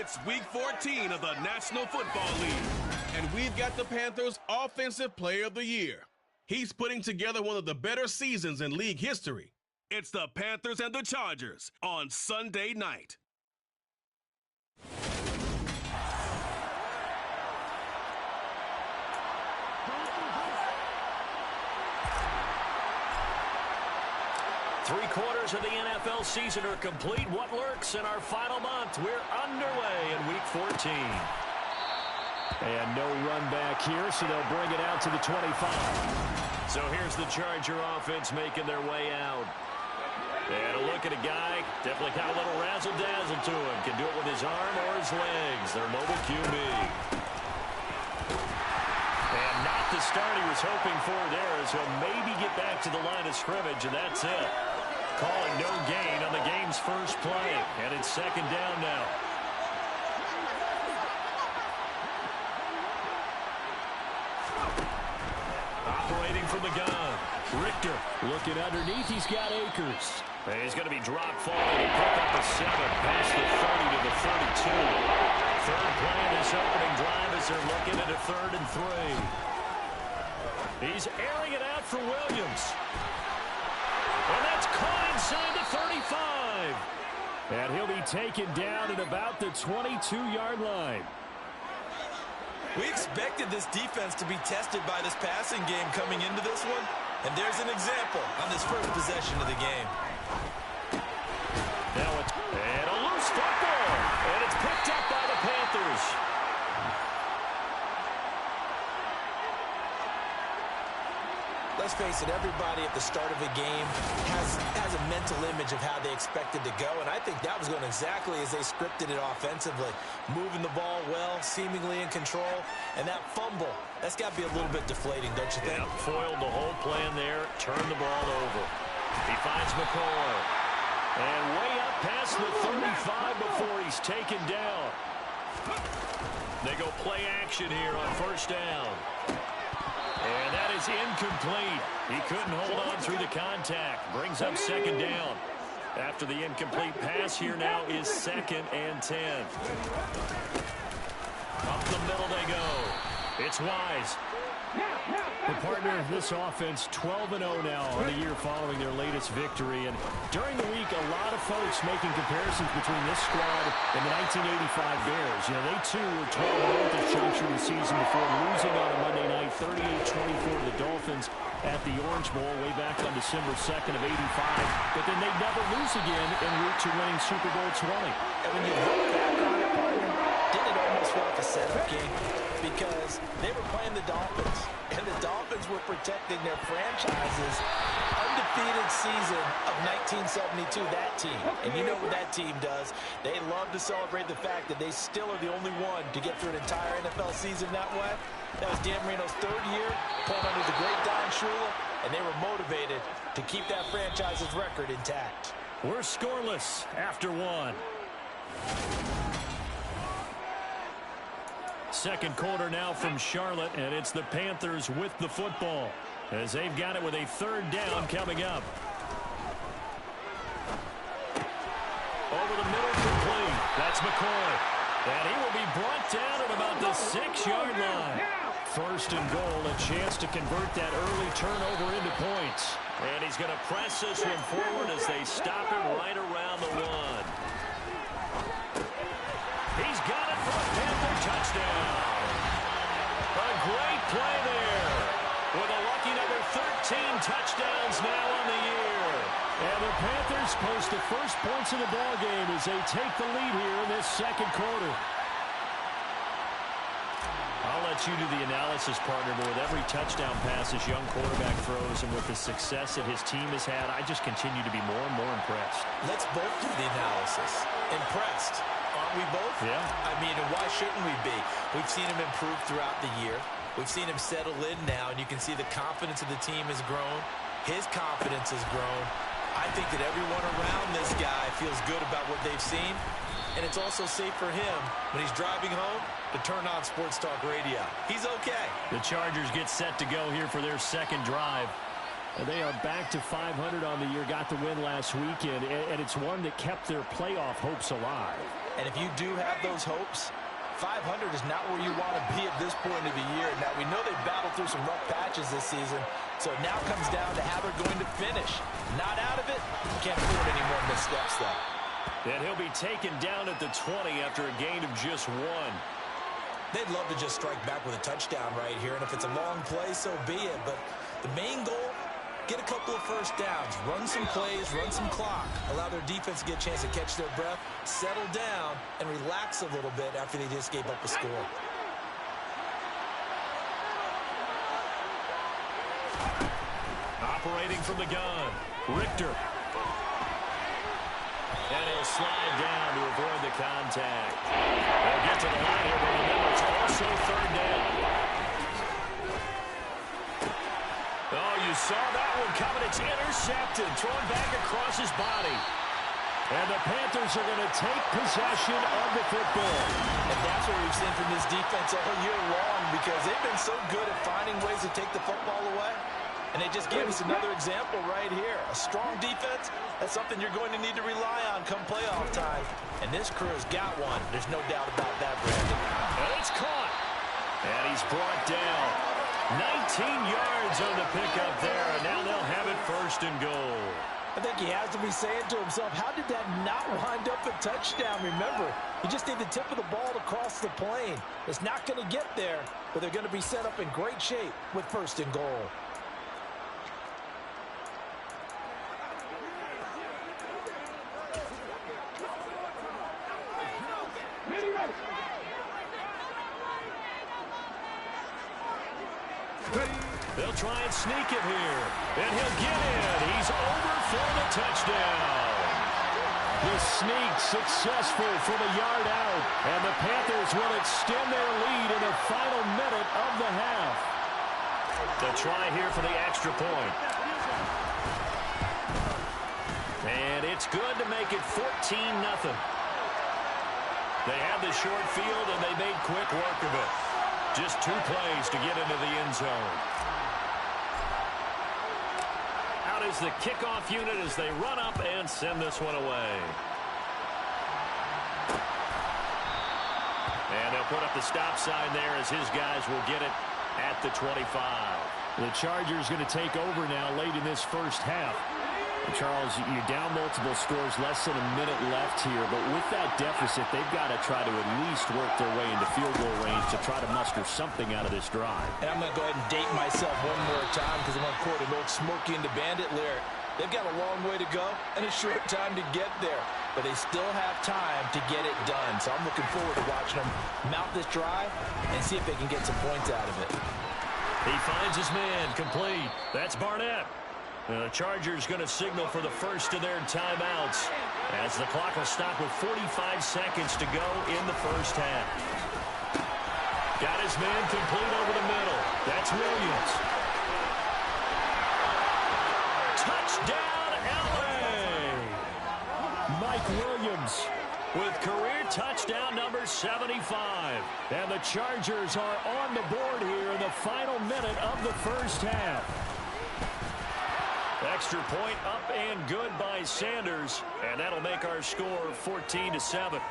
It's Week 14 of the National Football League, and we've got the Panthers' Offensive Player of the Year. He's putting together one of the better seasons in league history. It's the Panthers and the Chargers on Sunday night. Three-quarters of the NFL season are complete. What lurks in our final month? We're underway in Week 14. And no run back here, so they'll bring it out to the 25. So here's the Charger offense making their way out. And a look at a guy, definitely got a little razzle-dazzle to him. Can do it with his arm or his legs. Their mobile QB. And not the start he was hoping for there, as he'll maybe get back to the line of scrimmage, and that's it. Calling no gain on the game's first play. And it's second down now. Operating from the gun. Richter looking underneath. He's got Akers. And he's going to be dropped falling and pick up a 7 past the 30 to the 32. Third play in this opening drive as they're looking at a 3rd and 3. He's airing it out for Williams. And that's caught inside the 35. And he'll be taken down at about the 22-yard line. We expected this defense to be tested by this passing game coming into this one. And there's an example on this first possession of the game. Now it's and a loose football. And it's picked up by the Panthers. Let's face it, everybody at the start of a game has a mental image of how they expect it to go, and I think that was going exactly as they scripted it offensively. Moving the ball well, seemingly in control, and that fumble, that's got to be a little bit deflating, don't you think? Yeah, foiled the whole plan there, turned the ball over. He finds McCoy. And way up past the 35 before he's taken down. They go play action here on first down. And that is incomplete. He couldn't hold on through the contact. Brings up second down. After the incomplete pass, here now is 2nd and 10. Up the middle they go. It's Wise. The partner of this offense, 12-0 now on the year following their latest victory. And during the week, a lot of folks making comparisons between this squad and the 1985 Bears. You know, they too were 12-0 at this juncture of the season before losing on a Monday night, 38-24 to the Dolphins at the Orange Bowl way back on December 2nd of 85. But then they'd never lose again en route to winning Super Bowl 20. And when you look back on it, partner, didn't it almost feel like a setup game? Because they were playing the Dolphins, and the Dolphins were protecting their franchise's undefeated season of 1972, that team. And you know what that team does. They love to celebrate the fact that they still are the only one to get through an entire NFL season that way. That was Dan Marino's 3rd year, playing under the great Don Shula, and they were motivated to keep that franchise's record intact. We're scoreless after 1. Second quarter now from Charlotte, and it's the Panthers with the football as they've got it with a 3rd down coming up. Over the middle complete. That's McCoy. And he will be brought down at about the 6-yard line. 1st and goal, a chance to convert that early turnover into points. And he's going to press this one forward as they stop him right around the 1. He's got it for a Panther touchdown. A great play there. With a lucky number 13 touchdowns now on the year. And the Panthers post the first points of the ball game as they take the lead here in this second quarter. I'll let you do the analysis, partner, but with every touchdown pass this young quarterback throws and with the success that his team has had, I just continue to be more and more impressed. Let's both do the analysis. Impressed. Aren't we both? Yeah. I mean, and why shouldn't we be? We've seen him improve throughout the year. We've seen him settle in now, and you can see the confidence of the team has grown. His confidence has grown. I think that everyone around this guy feels good about what they've seen, and it's also safe for him when he's driving home to turn on Sports Talk Radio. He's okay. The Chargers get set to go here for their second drive. And they are back to 500 on the year, got the win last weekend, and it's one that kept their playoff hopes alive. And if you do have those hopes, 500 is not where you want to be at this point of the year. Now, we know they've battled through some rough patches this season, so it now comes down to how they're going to finish. Not out of it, can't afford any more missteps, though. And he'll be taken down at the 20 after a gain of just 1. They'd love to just strike back with a touchdown right here, and if it's a long play, so be it. But the main goal, get a couple of first downs, run some plays, run some clock, allow their defense to get a chance to catch their breath, settle down, and relax a little bit after they just gave up a score. Operating from the gun, Richter. And he'll slide down to avoid the contact. They'll get to the line here, but remember, it's also third down. Oh, you saw that one coming. It's intercepted, thrown back across his body. And the Panthers are going to take possession of the football. And that's what we've seen from this defense all year long, because they've been so good at finding ways to take the football away. And they just gave us another example right here. A strong defense, that's something you're going to need to rely on come playoff time. And this crew has got one. There's no doubt about that, Brandon. And it's caught. And he's brought down. 19 yards on the pickup there. And now they'll have it first and goal. I think he has to be saying to himself, how did that not wind up a touchdown? Remember, you just need the tip of the ball to cross the plane. It's not going to get there, but they're going to be set up in great shape with first and goal. They'll try and sneak it here. And he'll get in. He's over for the touchdown. The sneak successful from a yard out. And the Panthers will extend their lead in the final minute of the half. They'll try here for the extra point. And it's good to make it 14-0. They had the short field, and they made quick work of it. Just 2 plays to get into the end zone. Out is the kickoff unit as they run up and send this one away. And they'll put up the stop sign there as his guys will get it at the 25. The Chargers going to take over now late in this first half. Charles, you're down multiple scores, less than a minute left here, but with that deficit, they've got to try to at least work their way into field goal range to try to muster something out of this drive. And I'm going to go ahead and date myself one more time because I'm going to quote an old Smokey and the Bandit lyric. They've got a long way to go and a short time to get there, but they still have time to get it done. So I'm looking forward to watching them mount this drive and see if they can get some points out of it. He finds his man, complete. That's Barnett. The Chargers going to signal for the first of their timeouts as the clock will stop with 45 seconds to go in the first half. Got his man complete over the middle. That's Williams. Touchdown, L.A. Mike Williams with career touchdown number 75. And the Chargers are on the board here in the final minute of the first half. Extra point up and good by Sanders, and that'll make our score 14-7.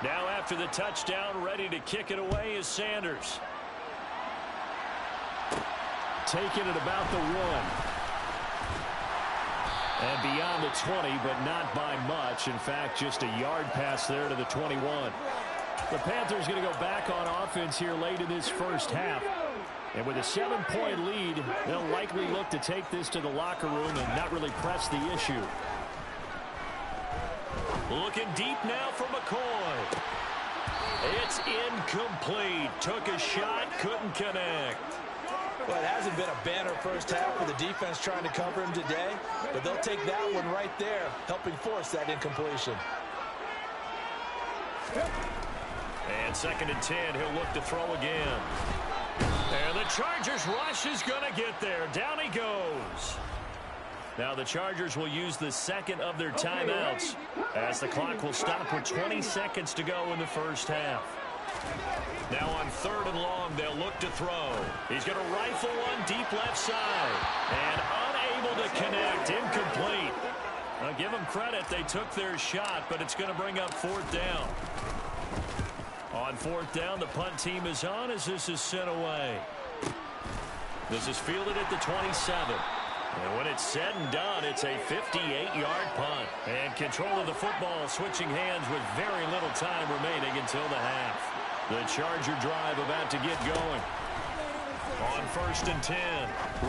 Now after the touchdown, ready to kick it away is Sanders. Taking it about the 1. And beyond the 20, but not by much. In fact, just a yard pass there to the 21. The Panthers going to go back on offense here late in this first half. And with a 7-point lead, they'll likely look to take this to the locker room and not really press the issue. Looking deep now for McCoy. It's incomplete. Took a shot, couldn't connect. Well, it hasn't been a banner first half for the defense trying to cover him today, but they'll take that one right there, helping force that incompletion. And 2nd and 10, he'll look to throw again. And the Chargers rush is going to get there. Down he goes. Now the Chargers will use the second of their timeouts as the clock will stop with 20 seconds to go in the first half. Now on 3rd and long, they'll look to throw. He's going to rifle one deep left side. And unable unable to connect. Incomplete. Now give them credit. They took their shot, but it's going to bring up fourth down. On fourth down, the punt team is on as this is sent away. This is fielded at the 27. And when it's said and done, it's a 58-yard punt. And control of the football switching hands with very little time remaining until the half. The Charger drive about to get going. On 1st and 10,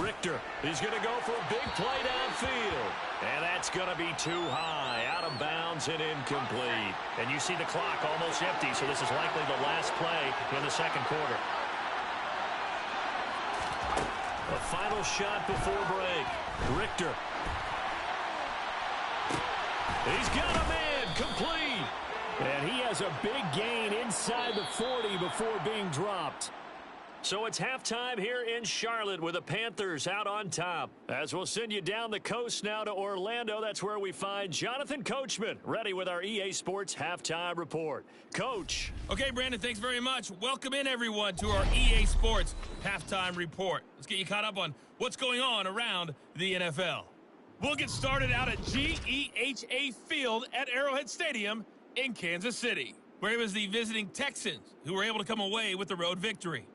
Richter. He's going to go for a big play downfield. And that's going to be too high, out of bounds and incomplete. And you see the clock almost empty, so this is likely the last play in the second quarter. A final shot before break. Richter. He's got a man, complete. And he has a big gain inside the 40 before being dropped. So it's halftime here in Charlotte with the Panthers out on top. As we'll send you down the coast now to Orlando, that's where we find Jonathan Coachman, ready with our EA Sports Halftime Report. Coach. Okay, Brandon, thanks very much. Welcome in, everyone, to our EA Sports Halftime Report. Let's get you caught up on what's going on around the NFL. We'll get started out at GEHA Field at Arrowhead Stadium in Kansas City, where it was the visiting Texans who were able to come away with the road victory.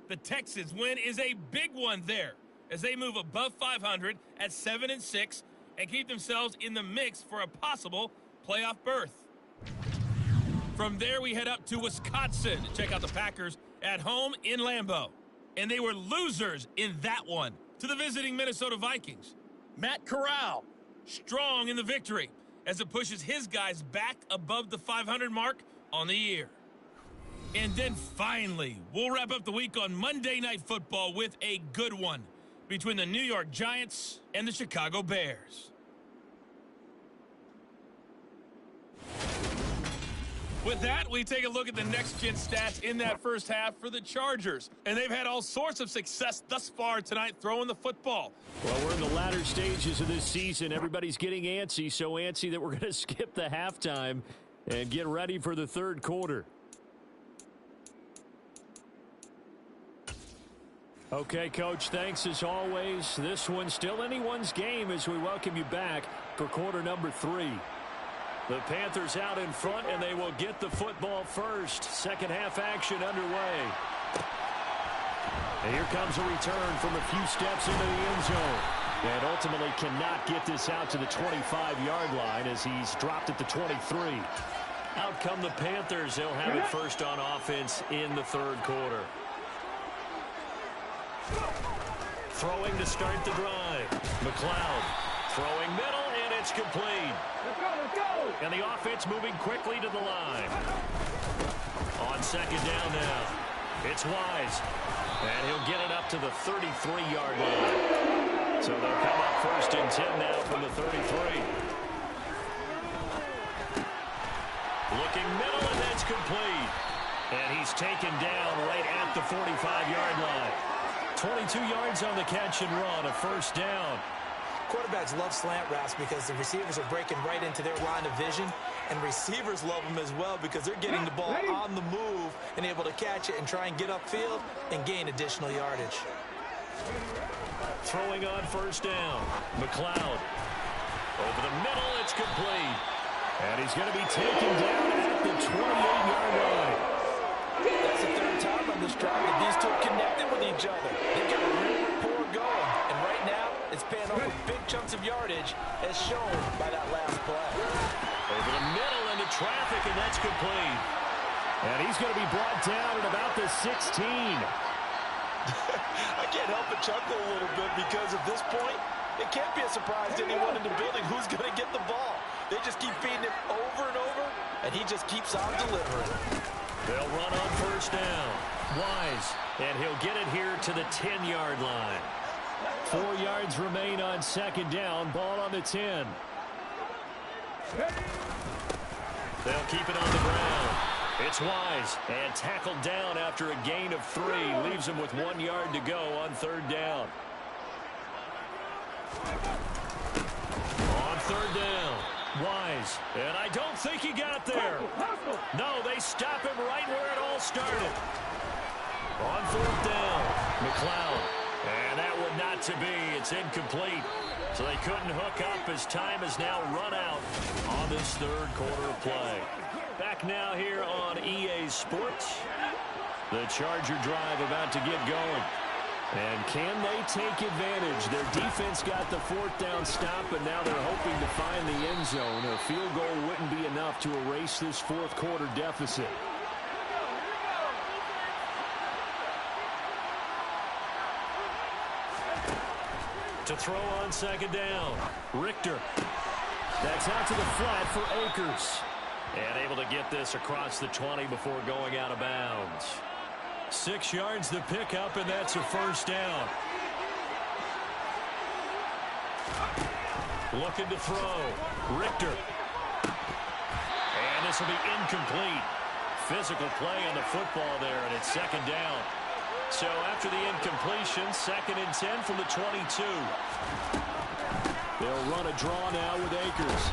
The Texans win is a big one there as they move above 500 at 7-6 and keep themselves in the mix for a possible playoff berth. From there, we head up to Wisconsin to check out the Packers at home in Lambeau. And they were losers in that one to the visiting Minnesota Vikings. Matt Corral, strong in the victory as it pushes his guys back above the 500 mark on the year. And then finally, we'll wrap up the week on Monday Night Football with a good one between the New York Giants and the Chicago Bears. With that, we take a look at the next-gen stats in that first half for the Chargers. And they've had all sorts of success thus far tonight throwing the football. Well, we're in the latter stages of this season. Everybody's getting antsy, so antsy that we're going to skip the halftime and get ready for the third quarter. Okay, Coach, thanks as always. This one's still anyone's game as we welcome you back for quarter number 3. The Panthers out in front, and they will get the football first. Second half action underway. And here comes a return from a few steps into the end zone. And ultimately cannot get this out to the 25-yard line as he's dropped at the 23. Out come the Panthers. They'll have it first on offense in the third quarter. Throwing to start the drive. McLeod throwing middle, and it's complete. Let's go! And the offense moving quickly to the line. On second down now. It's Wise. And he'll get it up to the 33-yard line. So they'll come up first and 10 now from the 33. Looking middle, and that's complete. And he's taken down right at the 45-yard line. 22 yards on the catch and run, a first down. Quarterbacks love slant routes because the receivers are breaking right into their line of vision, and receivers love them as well because they're getting the ball on the move and able to catch it and try and get upfield and gain additional yardage. Throwing on first down. McLeod. Over the middle, it's complete. And he's going to be taken down at the 28-yard line. That's the third time on this drive that these two are connected with each other. They've got a real rapport going. And right now, it's paying off with big chunks of yardage as shown by that last play. Over the middle into traffic, and that's complete. And he's going to be brought down at about the 16. I can't help but chuckle a little bit because at this point, it can't be a surprise to anyone in the building who's going to get the ball. They just keep feeding him over and over, and he just keeps on delivering. They'll run on first down. Wise, and he'll get it here to the 10-yard line. 4 yards remain on second down. Ball on the 10. They'll keep it on the ground. It's Wise, and tackled down after a gain of 3. Leaves him with 1 yard to go on third down. On third down. Wise, and I don't think he got there. No, they stop him right where it all started. On fourth down, McLeod. And that would not to be. It's incomplete. So they couldn't hook up as time has now run out on this third quarter of play. Back now here on EA Sports. The Charger drive about to get going. And can they take advantage? Their defense got the fourth down stop, and now they're hoping to find the end zone. A field goal wouldn't be enough to erase this fourth quarter deficit. To throw on second down, Richter. That's out to the flat for Akers. And able to get this across the 20 before going out of bounds. 6 yards the pickup, and that's a first down. Looking to throw. Richter. And this will be incomplete. Physical play on the football there, and it's second down. So after the incompletion, 2nd and 10 from the 22. They'll run a draw now with Akers.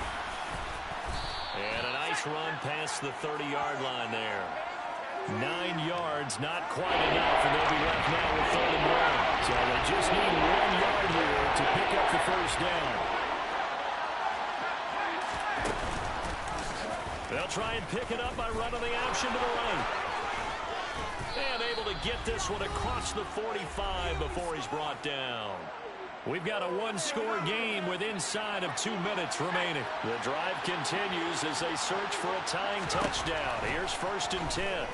And a nice run past the 30-yard line there. 9 yards, not quite enough, and they'll be left now with 3rd and 1. So they just need 1 yard here to pick up the first down. They'll try and pick it up by running the option to the right. And able to get this one across the 45 before he's brought down. We've got a one-score game with inside of 2 minutes remaining. The drive continues as they search for a tying touchdown. Here's 1st and 10.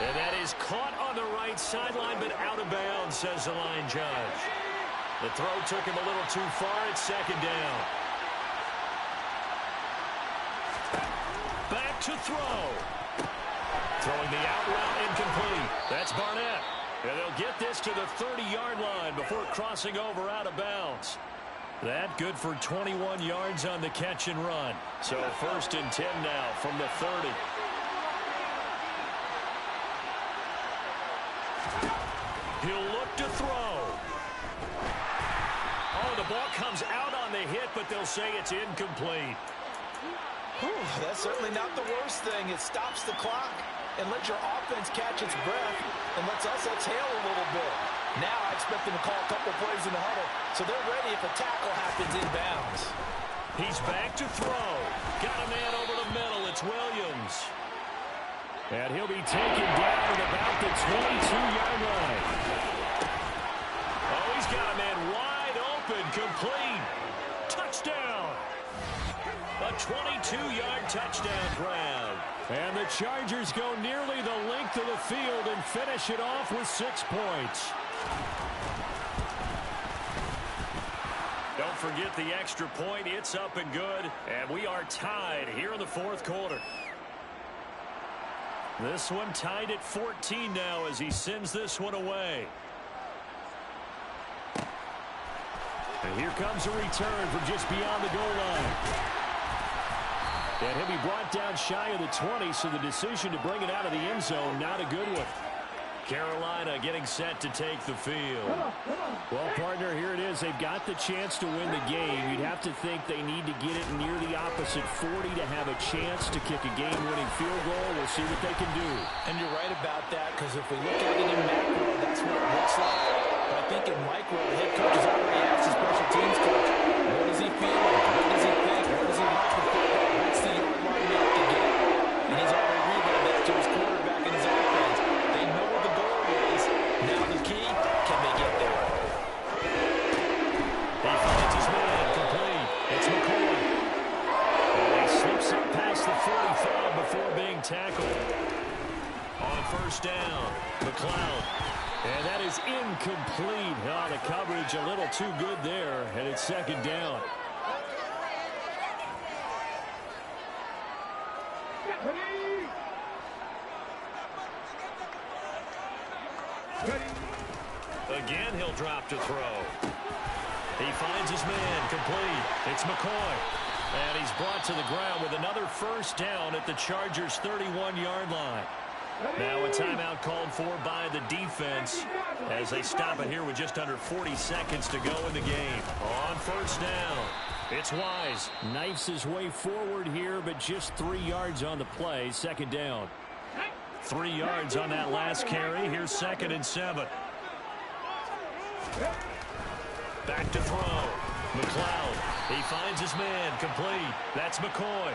And that is caught on the right sideline, but out of bounds, says the line judge. The throw took him a little too far. It's 2nd down. Back to throw. Throwing the out route incomplete. That's Barnett. And they'll get this to the 30-yard line before crossing over out of bounds. That good for 21 yards on the catch and run. So 1st and 10 now from the 30. He'll look to throw. Oh, the ball comes out on the hit, but they'll say it's incomplete. Whew, that's certainly not the worst thing. It stops the clock and lets your offense catch its breath and lets us exhale a little bit. Now I expect them to call a couple plays in the huddle, so they're ready if a tackle happens inbounds. He's back to throw. Got a man over the middle. It's Williams. And he'll be taken down at about the 22-yard line. Oh, he's got a man wide open, complete. Touchdown. A 22-yard touchdown grab. And the Chargers go nearly the length of the field and finish it off with 6 points. Don't forget the extra point. It's up and good. And we are tied here in the fourth quarter. This one tied at 14 now as he sends this one away. And here comes a return from just beyond the goal line. And he'll be brought down shy of the 20, so the decision to bring it out of the end zone, not a good one. Carolina getting set to take the field. Well, partner, here it is. They've got the chance to win the game. You'd have to think they need to get it near the opposite 40 to have a chance to kick a game-winning field goal. We'll see what they can do. And you're right about that, because if we look at it in macro, that's what it looks like. But I think in micro, the head coach has already asked his special teams coach, what does he feel like? What does he think? What does he want the football? What's the yard line we have to get? And he's already relayed that to his quarterback and his offense. They know what the goal is. Now the key, can they get there? He finds his man complete. It's McCoy. And he slips up past the 45 before being tackled. On 1st down, McLeod. And that is incomplete. Oh, the coverage a little too good there, and it's 2nd down. Again, he'll drop to throw. He finds his man complete. It's McCoy. And he's brought to the ground with another 1st down at the Chargers' 31-yard line. Now a timeout called for by the defense as they stop it here with just under 40 seconds to go in the game. On 1st down, it's Wise. Knifes his way forward here, but just 3 yards on the play. 2nd down. 3 yards on that last carry. Here's 2nd and 7. Back to throw. McLeod. He finds his man. Complete. That's McCoy.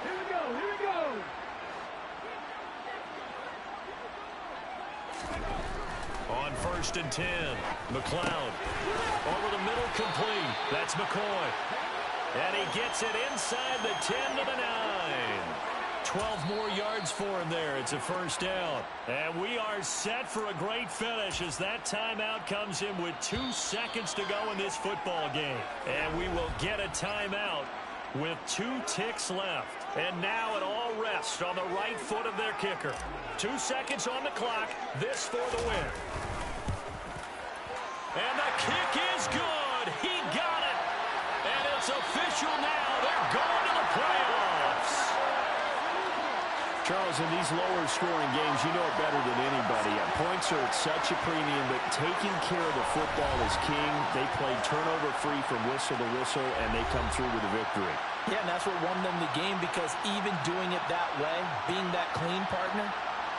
Here we go. Here we go. On 1st and 10. McLeod. Over the middle. Complete. That's McCoy. And he gets it inside the 10 to the 9. 12 more yards for him there. It's a first down. And we are set for a great finish as that timeout comes in with 2 seconds to go in this football game. And we will get a timeout with 2 ticks left. And now it all rests on the right foot of their kicker. 2 seconds on the clock. This for the win. And the kick is good. He got it. And it's official now. They're going to the playoffs. Charles, in these lower-scoring games, you know it better than anybody. Points are at such a premium, but taking care of the football is king. They played turnover-free from whistle to whistle, and they come through with a victory. Yeah, and that's what won them the game, because even doing it that way, being that clean partner,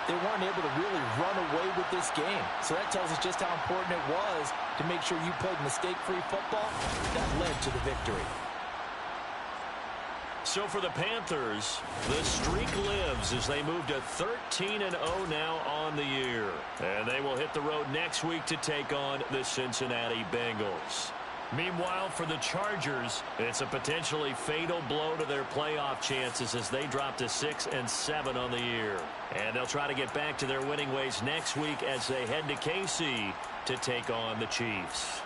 they weren't able to really run away with this game. So that tells us just how important it was to make sure you played mistake-free football. That led to the victory. So for the Panthers, the streak lives as they move to 13-0 now on the year. And they will hit the road next week to take on the Cincinnati Bengals. Meanwhile, for the Chargers, it's a potentially fatal blow to their playoff chances as they drop to 6-7 on the year. And they'll try to get back to their winning ways next week as they head to KC to take on the Chiefs.